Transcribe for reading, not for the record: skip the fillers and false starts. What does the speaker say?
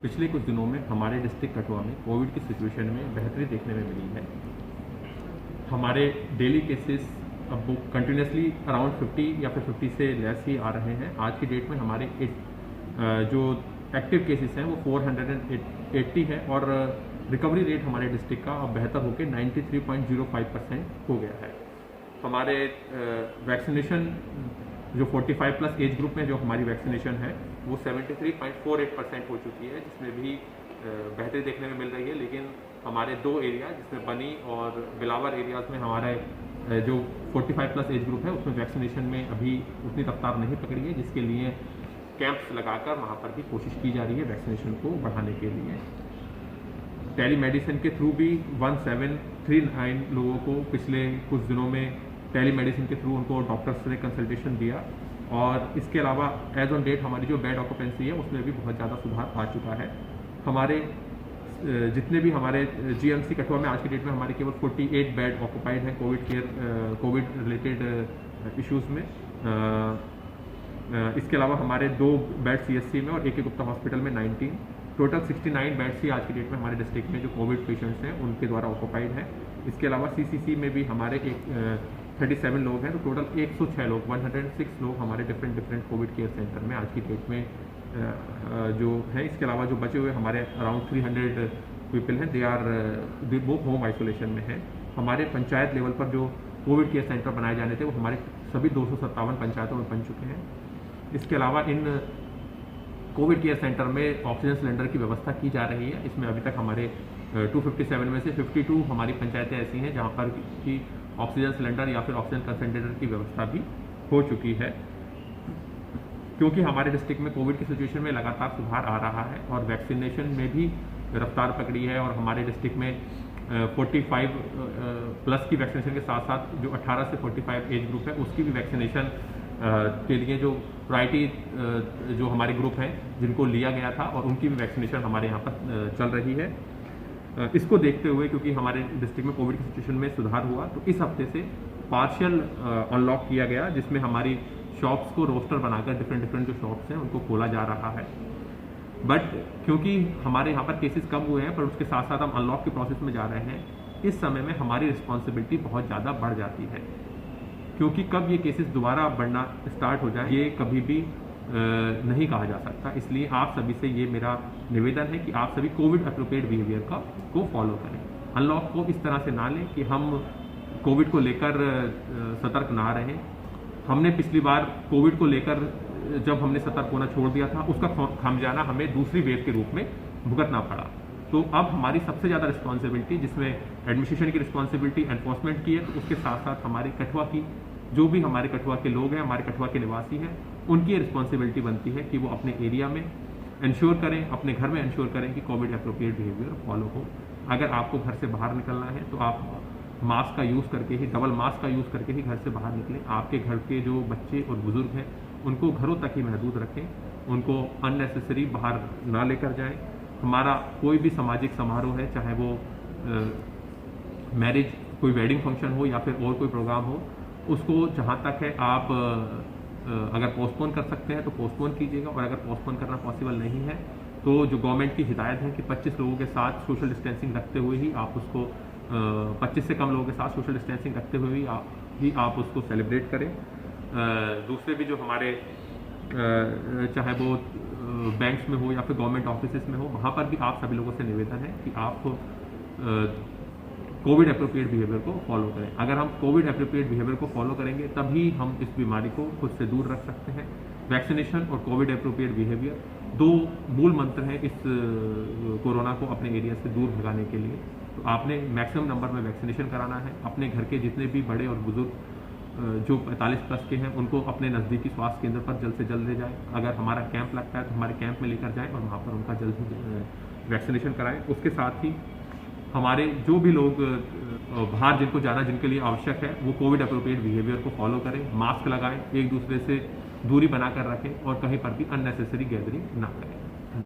पिछले कुछ दिनों में हमारे डिस्ट्रिक्ट कठुआ में कोविड की सिचुएशन में बेहतरी देखने में मिली है। हमारे डेली केसेस अब वो कंटिन्यूसली अराउंड 50 या फिर 50 से लेस ही आ रहे हैं। आज की डेट में हमारे जो एक्टिव केसेस हैं वो 480 है और रिकवरी रेट हमारे डिस्ट्रिक्ट का अब बेहतर होकर 93.05% हो गया है। हमारे वैक्सीनेशन जो 45 प्लस एज ग्रुप में जो हमारी वैक्सीनेशन है वो 73.48% हो चुकी है, जिसमें भी बेहतरी देखने में मिल रही है। लेकिन हमारे दो एरिया जिसमें बनी और बिलावर एरियाज़ में हमारे जो 45 प्लस एज ग्रुप है उसमें वैक्सीनेशन में अभी उतनी रफ्तार नहीं पकड़ी है, जिसके लिए कैंप्स लगाकर वहाँ पर भी कोशिश की जा रही है वैक्सीनेशन को बढ़ाने के लिए। टेली मेडिसिन के थ्रू भी 1739 लोगों को पिछले कुछ दिनों में टेली मेडिसिन के थ्रू उनको डॉक्टर्स ने कंसल्टेशन दिया और इसके अलावा एज ऑन डेट हमारी जो बेड ऑक्यूपेंसी है उसमें भी बहुत ज़्यादा सुधार आ चुका है। हमारे जितने भी हमारे जीएमसी कठुआ में आज की डेट में हमारे केवल 48 बेड ऑक्यूपाइड हैं कोविड रिलेटेड इश्यूज़ में। इसके अलावा हमारे 2 बेड सीएससी में और एक गुप्ता हॉस्पिटल में 19 टोटल 69 बेड्स ही आज की डेट में हमारे डिस्ट्रिक्ट में जो कोविड पेशेंट्स हैं उनके द्वारा ऑक्यूपाइड है। इसके अलावा सीसीसी में भी हमारे 37 लोग हैं, तो टोटल 106 लोग 106 लोग हमारे डिफरेंट कोविड केयर सेंटर में आज की डेट में जो है। इसके अलावा जो बचे हुए हमारे अराउंड 300 पीपल हैं वो होम आइसोलेशन में हैं। हमारे पंचायत लेवल पर जो कोविड केयर सेंटर बनाए जाने थे वो हमारे सभी 257 पंचायतों में बन चुके हैं। इसके अलावा इन कोविड केयर सेंटर में ऑक्सीजन सिलेंडर की व्यवस्था की जा रही है। इसमें अभी तक हमारे 257 में से 52 हमारी पंचायतें ऐसी हैं जहाँ पर कि ऑक्सीजन सिलेंडर या फिर ऑक्सीजन कंसंट्रेटर की व्यवस्था भी हो चुकी है। क्योंकि हमारे डिस्ट्रिक्ट में कोविड की सिचुएशन में लगातार सुधार आ रहा है और वैक्सीनेशन में भी रफ्तार पकड़ी है और हमारे डिस्ट्रिक्ट में 45 प्लस की वैक्सीनेशन के साथ साथ जो 18 से 45 एज ग्रुप है उसकी भी वैक्सीनेशन के लिए जो प्रायोरिटी जो हमारे ग्रुप हैं जिनको लिया गया था और उनकी भी वैक्सीनेशन हमारे यहाँ पर चल रही है। इसको देखते हुए क्योंकि हमारे डिस्ट्रिक्ट में कोविड की सिचुएशन में सुधार हुआ तो इस हफ्ते से पार्शियल अनलॉक किया गया, जिसमें हमारी शॉप्स को रोस्टर बनाकर डिफरेंट जो शॉप्स हैं उनको खोला जा रहा है। बट क्योंकि हमारे यहाँ पर केसेस कम हुए हैं पर उसके साथ साथ हम अनलॉक के प्रोसेस में जा रहे हैं, इस समय में हमारी रिस्पॉन्सिबिलिटी बहुत ज़्यादा बढ़ जाती है। क्योंकि कब ये केसेस दोबारा बढ़ना स्टार्ट हो जाए ये कभी भी नहीं कहा जा सकता। इसलिए आप सभी से ये मेरा निवेदन है कि आप सभी कोविड एप्रोप्रिएट बिहेवियर को फॉलो करें। अनलॉक को इस तरह से ना लें कि हम कोविड को लेकर सतर्क ना रहें। हमने पिछली बार कोविड को लेकर जब हमने सतर्क होना छोड़ दिया था उसका खामियाजा हमें दूसरी वेव के रूप में भुगतना पड़ा। तो अब हमारी सबसे ज़्यादा रिस्पॉन्सिबिलिटी जिसमें एडमिनिस्ट्रेशन की रिस्पॉन्सिबिलिटी एनफोर्समेंट की है, तो उसके साथ साथ हमारे कठुआ की जो भी हमारे कठुआ के लोग हैं, हमारे कठुआ के निवासी हैं, उनकी रिस्पॉन्सिबिलिटी बनती है कि वो अपने एरिया में इंश्योर करें, अपने घर में इंश्योर करें कि कोविड एप्रोप्रिएट बिहेवियर फॉलो हो। अगर आपको घर से बाहर निकलना है तो आप मास्क का यूज़ करके ही, डबल मास्क का यूज़ करके ही घर से बाहर निकलें। आपके घर के जो बच्चे और बुजुर्ग हैं उनको घरों तक ही महदूद रखें, उनको अननेसेसरी बाहर ना लेकर जाएं। हमारा कोई भी सामाजिक समारोह है, चाहे वो मैरिज कोई वेडिंग फंक्शन हो या फिर और कोई प्रोग्राम हो, उसको जहाँ तक है आप अगर पोस्टपोन कर सकते हैं तो पोस्टपोन कीजिएगा और अगर पोस्टपोन करना पॉसिबल नहीं है तो जो गवर्नमेंट की हिदायत है कि 25 लोगों के साथ सोशल डिस्टेंसिंग रखते हुए ही आप उसको 25 से कम लोगों के साथ सोशल डिस्टेंसिंग रखते हुए ही आप उसको सेलिब्रेट करें। दूसरे भी जो हमारे चाहे वो बैंक्स में हो या फिर गवर्नमेंट ऑफिस में हो, वहाँ पर भी आप सभी लोगों से निवेदन है कि आप कोविड एप्रोप्रिएट बिहेवियर को फॉलो करें। अगर हम कोविड एप्रोप्रिएट बिहेवियर को फॉलो करेंगे तभी हम इस बीमारी को खुद से दूर रख सकते हैं। वैक्सीनेशन और कोविड एप्रोप्रिएट बिहेवियर 2 मूल मंत्र हैं इस कोरोना को अपने एरिया से दूर भगाने के लिए। तो आपने मैक्सिमम नंबर में वैक्सीनेशन कराना है। अपने घर के जितने भी बड़े और बुजुर्ग जो 45 प्लस के हैं उनको अपने नज़दीकी स्वास्थ्य केंद्र पर जल्द से जल्द ले जाएं। अगर हमारा कैंप लगता है तो हमारे कैंप में लेकर जाएं और वहाँ पर उनका जल्द ही वैक्सीनेशन कराएं। उसके साथ ही हमारे जो भी लोग बाहर जिनको जाना जिनके लिए आवश्यक है वो कोविड एप्रोप्रिएट बिहेवियर को फॉलो करें, मास्क लगाएं, एक दूसरे से दूरी बनाकर रखें और कहीं पर भी अननेसेसरी गैदरिंग ना करें।